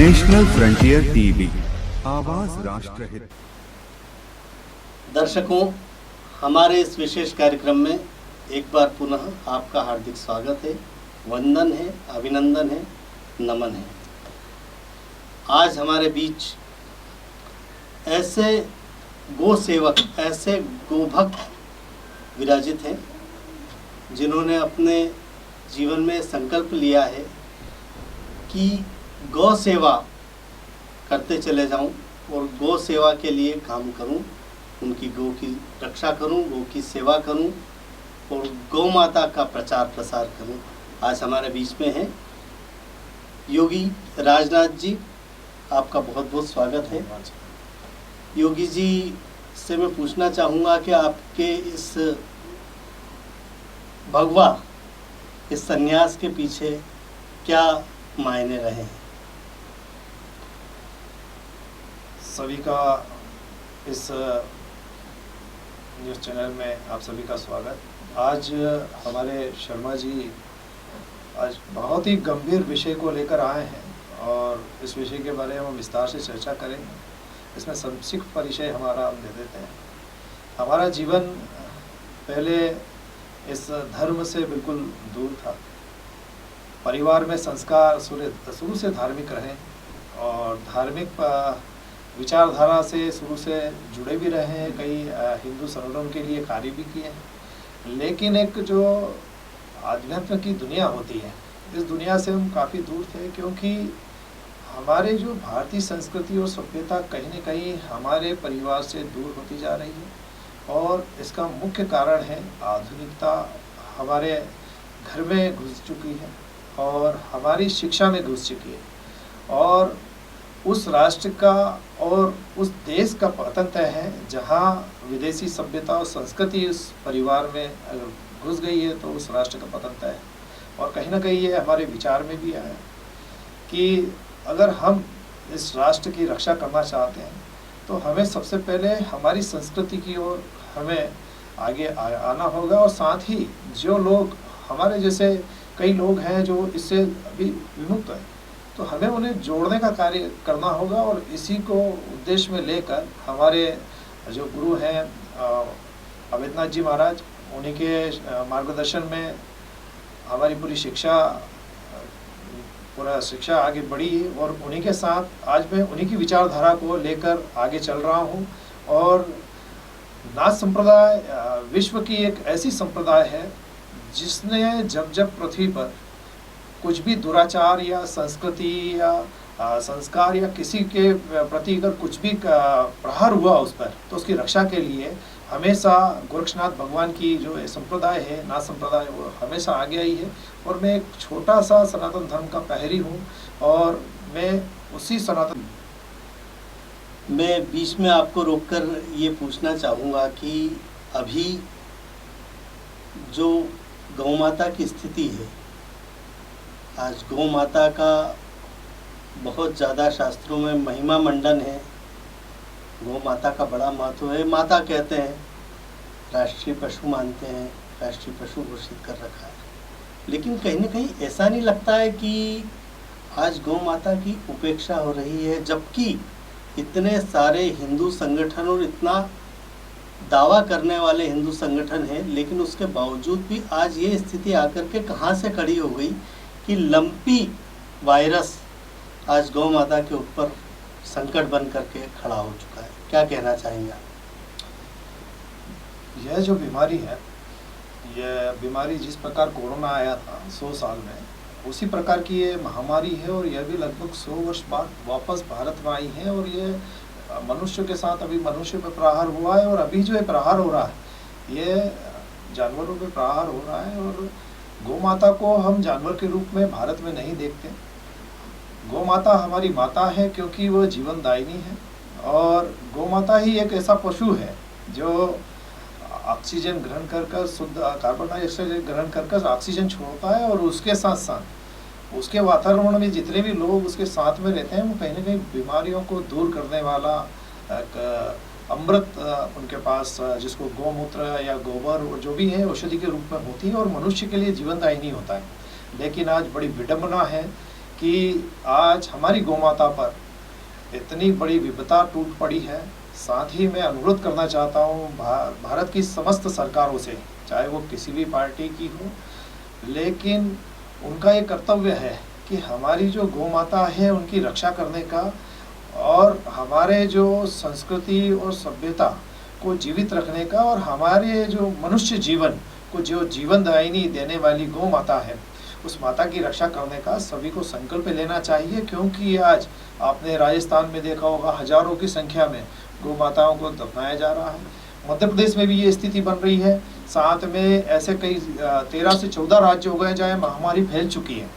National frontier TV, आवाज राष्ट्रहित। दर्शकों, हमारे इस विशेष कार्यक्रम में एक बार पुनः आपका हार्दिक स्वागत है, वंदन है, अभिनंदन है, नमन है। आज हमारे बीच ऐसे गो सेवक, ऐसे गोभक्त विराजित हैं जिन्होंने अपने जीवन में संकल्प लिया है कि गौ सेवा करते चले जाऊं और गौ सेवा के लिए काम करूं, उनकी गौ की रक्षा करूं, गौ की सेवा करूं और गौ माता का प्रचार प्रसार करूं। आज हमारे बीच में हैं योगी राजनाथ जी, आपका बहुत बहुत स्वागत है। योगी जी से मैं पूछना चाहूँगा कि आपके इस भगवा, इस संन्यास के पीछे क्या मायने रहे हैं? सभी का इस न्यूज़ चैनल में आप सभी का स्वागत। आज हमारे शर्मा जी आज बहुत ही गंभीर विषय को लेकर आए हैं और इस विषय के बारे में हम विस्तार से चर्चा करेंगे। इसमें संक्षिप्त परिचय हमारा हम दे देते हैं। हमारा जीवन पहले इस धर्म से बिल्कुल दूर था। परिवार में संस्कार शुरू से धार्मिक रहे और धार्मिक विचारधारा से शुरू से जुड़े भी रहे हैं। कई हिंदू संगठनों के लिए कार्य भी किए हैं, लेकिन एक जो आध्यात्म की दुनिया होती है, इस दुनिया से हम काफ़ी दूर थे, क्योंकि हमारे जो भारतीय संस्कृति और सभ्यता कहीं न कहीं हमारे परिवार से दूर होती जा रही है। और इसका मुख्य कारण है आधुनिकता हमारे घर में घुस चुकी है और हमारी शिक्षा में घुस चुकी है और उस राष्ट्र का और उस देश का पतन तय है जहाँ विदेशी सभ्यता और संस्कृति उस परिवार में अगर घुस गई है तो उस राष्ट्र का पतन तय है। और कहीं ना कहीं ये हमारे विचार में भी आया कि अगर हम इस राष्ट्र की रक्षा करना चाहते हैं तो हमें सबसे पहले हमारी संस्कृति की ओर हमें आगे आना होगा। और साथ ही जो लोग हमारे जैसे कई लोग हैं जो इससे अभी विमुक्त हैं, तो हमें उन्हें जोड़ने का कार्य करना होगा। और इसी को उद्देश्य में लेकर हमारे जो गुरु हैं अवैधनाथ जी महाराज, उन्हीं के मार्गदर्शन में हमारी पूरी शिक्षा आगे बढ़ी और उन्हीं के साथ आज मैं उन्हीं की विचारधारा को लेकर आगे चल रहा हूँ। और नाथ संप्रदाय विश्व की एक ऐसी संप्रदाय है जिसने जब जब पृथ्वी पर कुछ भी दुराचार या संस्कृति या संस्कार या किसी के प्रति अगर कुछ भी प्रहार हुआ उस पर, तो उसकी रक्षा के लिए हमेशा गोरक्षनाथ भगवान की जो संप्रदाय है, नाथ संप्रदाय, वो हमेशा आगे आई है। और मैं एक छोटा सा सनातन धर्म का प्रहरी हूँ और मैं उसी सनातन। मैं बीच में आपको रोककर ये पूछना चाहूँगा कि अभी जो गौ माता की स्थिति है, आज गौ माता का बहुत ज़्यादा शास्त्रों में महिमा मंडन है। गौ माता का बड़ा महत्व है। माता कहते हैं, राष्ट्रीय पशु मानते हैं, राष्ट्रीय पशु घोषित कर रखा है। लेकिन कहीं न कहीं ऐसा नहीं लगता है कि आज गौ माता की उपेक्षा हो रही है, जबकि इतने सारे हिंदू संगठन और इतना दावा करने वाले हिंदू संगठन हैं, लेकिन उसके बावजूद भी आज ये स्थिति आकर के कहाँ से खड़ी हो गई कि लंपी वायरस आज गौ माता के ऊपर संकट बन करके खड़ा हो चुका है। क्या कहना चाहेंगे आप? यह जो बीमारी है, यह बीमारी जिस प्रकार कोरोना आया था 100 साल में, उसी प्रकार की ये महामारी है और यह भी लगभग 100 वर्ष बाद वापस भारत में आई है। और ये मनुष्य के साथ अभी मनुष्य पे प्रहार हुआ है और अभी जो ये प्रहार हो रहा है ये जानवरों पे प्रहार हो रहा है। और गौ माता को हम जानवर के रूप में भारत में नहीं देखते। गौ माता हमारी माता है क्योंकि वह जीवनदायिनी है। और गौ माता ही एक ऐसा पशु है जो ऑक्सीजन ग्रहण कर शुद्ध कार्बन डाइऑक्साइड ग्रहण कर ऑक्सीजन छोड़ता है। और उसके साथ साथ उसके वातावरण में जितने भी लोग उसके साथ में रहते हैं, वो कहीं ना कहीं बीमारियों को दूर करने वाला एक अमृत उनके पास, जिसको गौमूत्र या गोबर जो भी है औषधि के रूप में होती है और मनुष्य के लिए जीवनदायिनी होता है। लेकिन आज बड़ी विडंबना है कि आज हमारी गौ माता पर इतनी बड़ी विपदा टूट पड़ी है। साथ ही मैं अनुरोध करना चाहता हूँ भारत की समस्त सरकारों से, चाहे वो किसी भी पार्टी की हो, लेकिन उनका ये कर्तव्य है कि हमारी जो गौ माता है उनकी रक्षा करने का और हमारे जो संस्कृति और सभ्यता को जीवित रखने का और हमारे जो मनुष्य जीवन को जो जीवन दायिनी देने वाली गौ माता है उस माता की रक्षा करने का सभी को संकल्प लेना चाहिए। क्योंकि आज आपने राजस्थान में देखा होगा हजारों की संख्या में गौ माताओं को दफनाया जा रहा है। मध्य प्रदेश में भी ये स्थिति बन रही है। साथ में ऐसे कई 13 से 14 राज्य हो गए जहाँ महामारी फैल चुकी है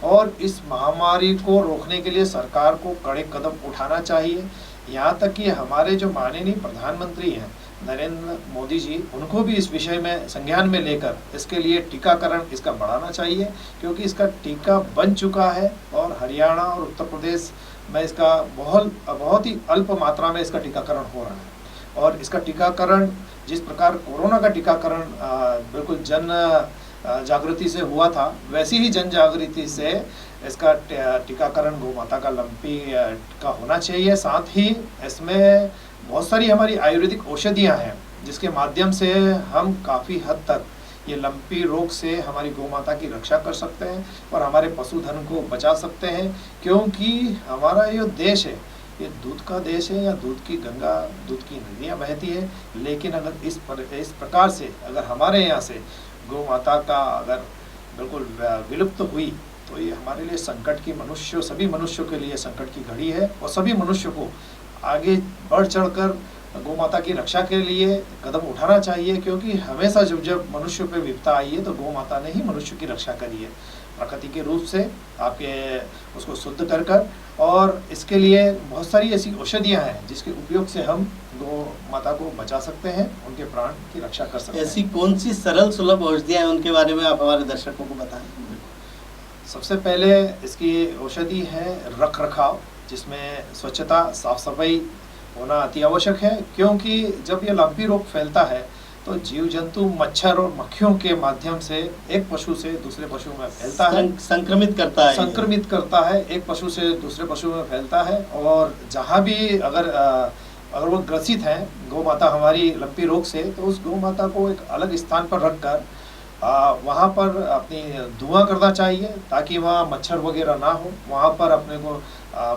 और इस महामारी को रोकने के लिए सरकार को कड़े कदम उठाना चाहिए। यहाँ तक कि हमारे जो माननीय प्रधानमंत्री हैं नरेंद्र मोदी जी, उनको भी इस विषय में संज्ञान में लेकर इसके लिए टीकाकरण इसका बढ़ाना चाहिए, क्योंकि इसका टीका बन चुका है और हरियाणा और उत्तर प्रदेश में इसका बहुत ही अल्प मात्रा में इसका टीकाकरण हो रहा है। और इसका टीकाकरण जिस प्रकार कोरोना का टीकाकरण बिल्कुल जन जागृति से हुआ था, वैसी ही जन जागृति से इसका टीकाकरण गौ माता का लंपी का होना चाहिए। साथ ही इसमें बहुत सारी हमारी आयुर्वेदिक औषधियाँ हैं जिसके माध्यम से हम काफ़ी हद तक ये लंपी रोग से हमारी गौ माता की रक्षा कर सकते हैं और हमारे पशुधन को बचा सकते हैं। क्योंकि हमारा ये देश है, ये दूध का देश है, या दूध की गंगा, दूध की नदियाँ बहती है। लेकिन अगर इस प्रकार से अगर हमारे यहाँ से गौ माता का अगर बिल्कुल विलुप्त हुई तो ये हमारे लिए संकट की सभी मनुष्यों के लिए संकट की घड़ी है। और सभी मनुष्यों को आगे बढ़ चढ़कर गौ माता की रक्षा के लिए कदम उठाना चाहिए। क्योंकि हमेशा जब मनुष्य पे विपदा आई है तो गौ माता ने ही मनुष्य की रक्षा करी है प्रकृति के रूप से आपके उसको शुद्ध कर और इसके लिए बहुत सारी ऐसी औषधियाँ हैं जिसके उपयोग से हम गौ माता को बचा सकते हैं, उनके प्राण की रक्षा कर सकते हैं। ऐसी कौन सी सरल सुलभ औषधियाँ हैं, उनके बारे में आप हमारे दर्शकों को बताएं। सबसे पहले इसकी औषधि है रख रखाव, जिसमें स्वच्छता साफ सफाई होना अति आवश्यक है। क्योंकि जब ये लंपी रोग फैलता है तो जीव जंतु मच्छर और मक्खियों के माध्यम से एक पशु से दूसरे पशु में फैलता है, संक्रमित करता है, एक पशु से दूसरे पशु में फैलता है। और जहाँ भी अगर वो ग्रसित हैं गौ माता हमारी लंपी रोग से, तो उस गौ माता को एक अलग स्थान पर रखकर वहाँ पर अपनी धुआं करना चाहिए ताकि वहाँ मच्छर वगैरह ना हो। वहाँ पर अपने को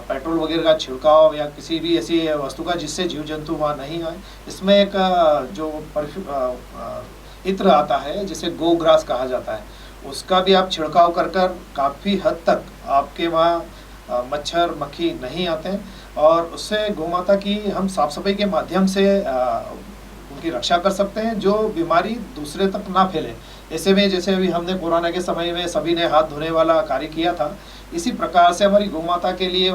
पेट्रोल वगैरह का छिड़काव या किसी भी ऐसी वस्तु का जिससे जीव जंतु वहाँ नहीं आए। इसमें एक जो इत्र आता है जिसे गोग्रास कहा जाता है, उसका भी आप छिड़काव कर काफ़ी हद तक आपके वहाँ मच्छर मक्खी नहीं आते हैं और उससे गौ माता की हम साफ सफाई के माध्यम से उनकी रक्षा कर सकते हैं, जो बीमारी दूसरे तक ना फैले। ऐसे में जैसे अभी हमने कोरोना के समय में सभी ने हाथ धोने वाला कार्य किया था, इसी प्रकार से हमारी गौ माता के लिए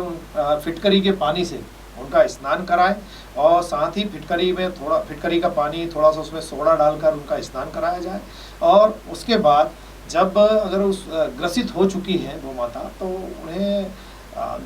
फिटकरी के पानी से उनका स्नान कराएं और साथ ही फिटकरी का पानी थोड़ा सा उसमें सोडा डालकर उनका स्नान कराया जाए। और उसके बाद जब अगर उस ग्रसित हो चुकी है गौ माता तो उन्हें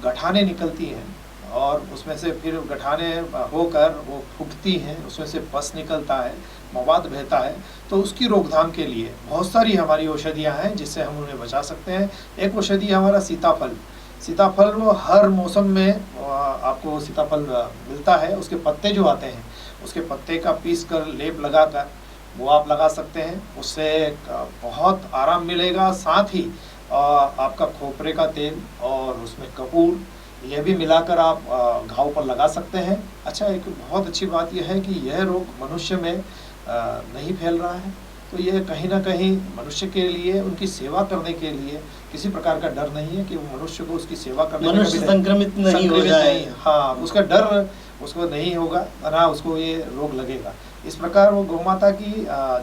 गठाने निकलती हैं और उसमें से फिर गठाने होकर वो फूटती हैं, उसमें से पस निकलता है, मवाद बहता है। तो उसकी रोकथाम के लिए बहुत सारी हमारी औषधियाँ हैं जिससे हम उन्हें बचा सकते हैं। एक औषधि हमारा सीताफल वो हर मौसम में आपको सीताफल मिलता है। उसके पत्ते जो आते हैं उसके पत्ते का पीस कर लेप लगाकर वो आप लगा सकते हैं, उससे बहुत आराम मिलेगा। साथ ही आपका खोपरे का तेल और उसमें कपूर यह भी मिलाकर आप घाव पर लगा सकते हैं। अच्छा, एक बहुत अच्छी बात यह है कि यह रोग मनुष्य में नहीं फैल रहा है, तो यह कहीं ना कहीं मनुष्य के लिए उनकी सेवा करने के लिए किसी प्रकार का डर नहीं है कि मनुष्य को उसकी सेवा करने मनुष्य संक्रमित नहीं हो जाए। हाँ, उसका डर उसको नहीं होगा, ना उसको ये रोग लगेगा। इस प्रकार वो गौ माता की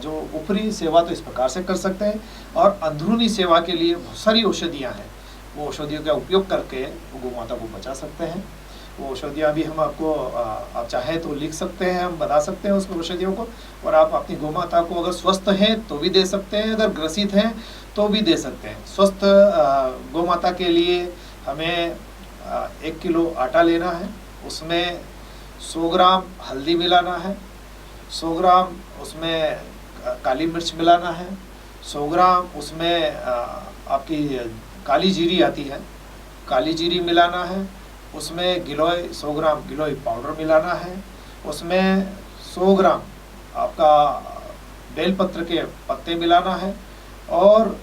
जो ऊपरी सेवा तो इस प्रकार से कर सकते हैं और अंदरूनी सेवा के लिए बहुत सारी औषधियाँ हैं, वो औषधियों का उपयोग करके वो गौ माता को बचा सकते हैं। वो औषधियाँ भी हम आपको आप चाहें तो लिख सकते हैं, हम बता सकते हैं उस औषधियों को, और आप अपनी गौ माता को अगर स्वस्थ हैं तो भी दे सकते हैं, अगर ग्रसित हैं तो भी दे सकते हैं। स्वस्थ गौ माता के लिए हमें 1 किलो आटा लेना है, उसमें 100 ग्राम हल्दी मिलाना है, 100 ग्राम उसमें काली मिर्च मिलाना है, 100 ग्राम उसमें आपकी काली जीरी आती है काली जीरी मिलाना है, उसमें गिलोय 100 ग्राम गिलोय पाउडर मिलाना है, उसमें 100 ग्राम आपका बेलपत्र के पत्ते मिलाना है और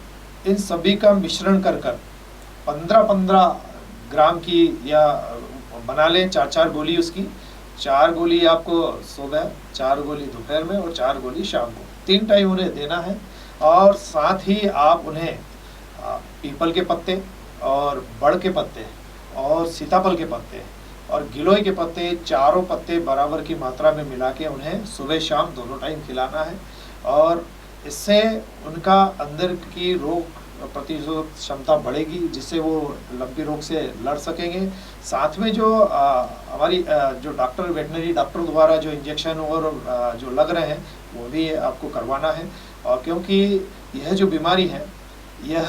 इन सभी का मिश्रण कर 15-15 ग्राम की या बना लें 4-4 गोली उसकी। 4 गोली आपको सुबह, 4 गोली दोपहर में और 4 गोली शाम को, 3 टाइम उन्हें देना है। और साथ ही आप उन्हें पीपल के पत्ते और बड़ के पत्ते और सीताफल के पत्ते और गिलोय के पत्ते, चारों पत्ते बराबर की मात्रा में मिला के उन्हें सुबह शाम दोनों टाइम खिलाना है। और इससे उनका अंदर की रोग प्रतिरोधक क्षमता बढ़ेगी, जिससे वो लंपी रोग से लड़ सकेंगे। साथ में जो हमारी जो डॉक्टर, वेटनरी डॉक्टर द्वारा जो इंजेक्शन और जो लग रहे हैं वो भी आपको करवाना है। और क्योंकि यह जो बीमारी है यह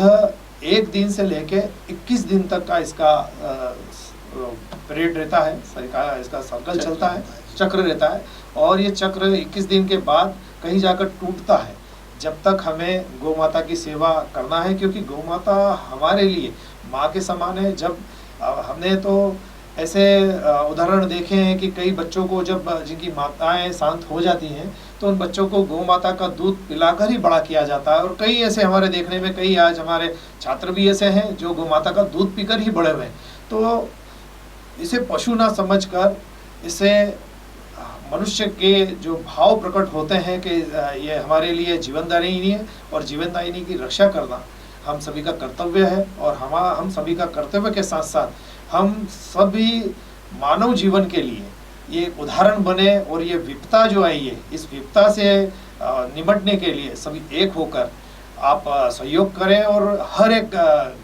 1 दिन से लेके 21 दिन तक का इसका पीरियड रहता है, इसका सर्कल चलता है, चक्र रहता है। और ये चक्र 21 दिन के बाद कहीं जाकर टूटता है। जब तक हमें गौ माता की सेवा करना है, क्योंकि गौ माता हमारे लिए माँ के समान है। जब हमने तो ऐसे उदाहरण देखे हैं कि कई बच्चों को जब जिनकी माताएं शांत हो जाती हैं तो उन बच्चों को गौ माता का दूध पिलाकर ही बड़ा किया जाता है। और कई ऐसे हमारे देखने में, कई आज हमारे छात्र भी ऐसे हैं जो गौ माता का दूध पीकर ही बड़े हुए हैं। तो इसे पशु ना समझकर इसे मनुष्य के जो भाव प्रकट होते हैं कि ये हमारे लिए जीवनदायिनी है और जीवनदायिनी की रक्षा करना हम सभी का कर्तव्य है। और हम सभी का कर्तव्य के साथ साथ हम सभी मानव जीवन के लिए ये उदाहरण बने। और ये विपदा जो आई है, इस विपदा से निपटने के लिए सभी एक होकर आप सहयोग करें। और हर एक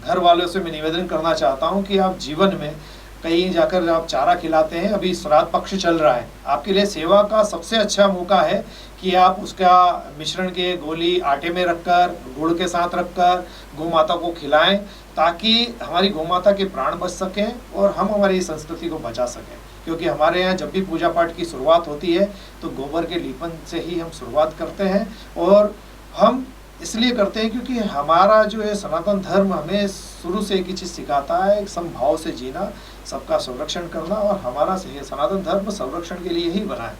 घर वालों से मैं निवेदन करना चाहता हूँ कि आप जीवन में कहीं जाकर आप चारा खिलाते हैं, अभी श्राद्ध पक्ष चल रहा है, आपके लिए सेवा का सबसे अच्छा मौका है कि आप उसका मिश्रण के गोली आटे में रखकर, गुड़ के साथ रखकर गौ माता को खिलाएं, ताकि हमारी गौ माता के प्राण बच सकें और हम हमारी संस्कृति को बचा सकें। क्योंकि हमारे यहाँ जब भी पूजा पाठ की शुरुआत होती है तो गोबर के लीपन से ही हम शुरुआत करते हैं। और हम इसलिए करते हैं क्योंकि हमारा जो है सनातन धर्म हमें शुरू से एक ही चीज़ सिखाता है, एक समभाव से जीना, सबका संरक्षण करना। और हमारा सनातन धर्म संरक्षण के लिए ही बना है।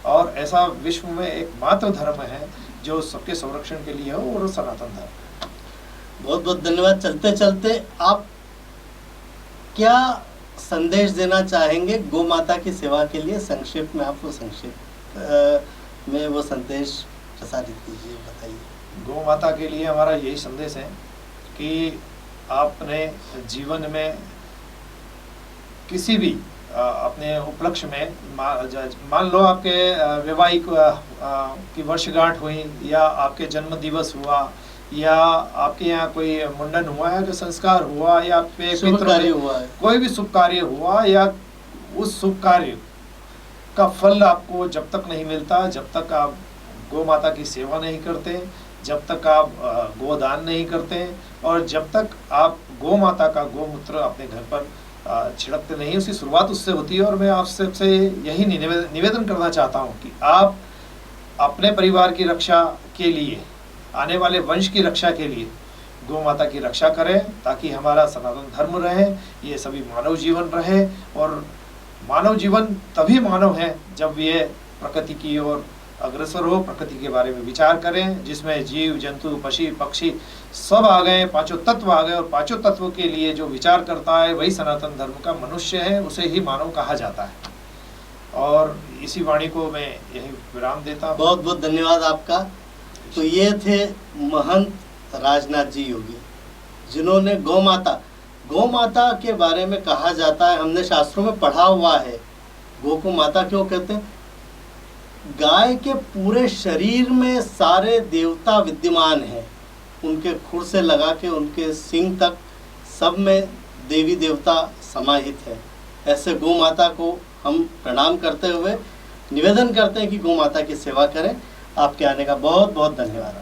और ऐसा विश्व में एकमात्र धर्म है जो सबके संरक्षण के लिए हो, और सनातन धर्म। बहुत बहुत धन्यवाद। चलते चलते आप क्या संदेश देना चाहेंगे गौ माता की सेवा के लिए? संक्षेप में आप वो संक्षेप में वो संदेश प्रसारित कीजिए, बताइए। गौ माता के लिए हमारा यही संदेश है कि आपने जीवन में किसी भी अपने उपलक्ष्य में, मान लो आपके वैवाहिक की वर्षगांठ हुई, या आपके जन्म दिवस हुआ, या आपके यहाँ कोई मुंडन हुआ है, जो संस्कार हुआ, या आपके शुभ कार्य हुआ है, कोई भी शुभ कार्य हुआ, या उस शुभ कार्य का फल आपको जब तक नहीं मिलता, जब तक आप गौ माता की सेवा नहीं करते, जब तक आप गोदान नहीं करते, और जब तक आप गौ माता का गोमूत्र अपने घर पर छिड़कते नहीं, उसकी शुरुआत उससे होती है। और मैं आपसे यही निवेदन करना चाहता हूँ कि आप अपने परिवार की रक्षा के लिए, आने वाले वंश की रक्षा के लिए गौ माता की रक्षा करें, ताकि हमारा सनातन धर्म रहे, ये सभी मानव जीवन रहे। और मानव जीवन तभी मानव है जब ये प्रकृति की ओर अग्रसर हो, प्रकृति के बारे में विचार करें, जिसमें जीव जंतु पशु पक्षी सब आ गए, 5 तत्व आ गए। और 5 तत्व के लिए जो विचार करता है वही सनातन धर्म का मनुष्य है, उसे ही मानव कहा जाता है। और इसी वाणी को मैं यही विराम देता हूँ। बहुत बहुत धन्यवाद आपका। तो ये थे महंत राजनाथ जी योगी, जिन्होंने गौ माता के बारे में कहा जाता है, हमने शास्त्रों में पढ़ा हुआ है, गौ को माता क्यों कहते हैं? गाय के पूरे शरीर में सारे देवता विद्यमान हैं, उनके खुर से लगा के उनके सींग तक सब में देवी देवता समाहित है। ऐसे गौ माता को हम प्रणाम करते हुए निवेदन करते हैं कि गौ माता की सेवा करें। आपके आने का बहुत बहुत धन्यवाद।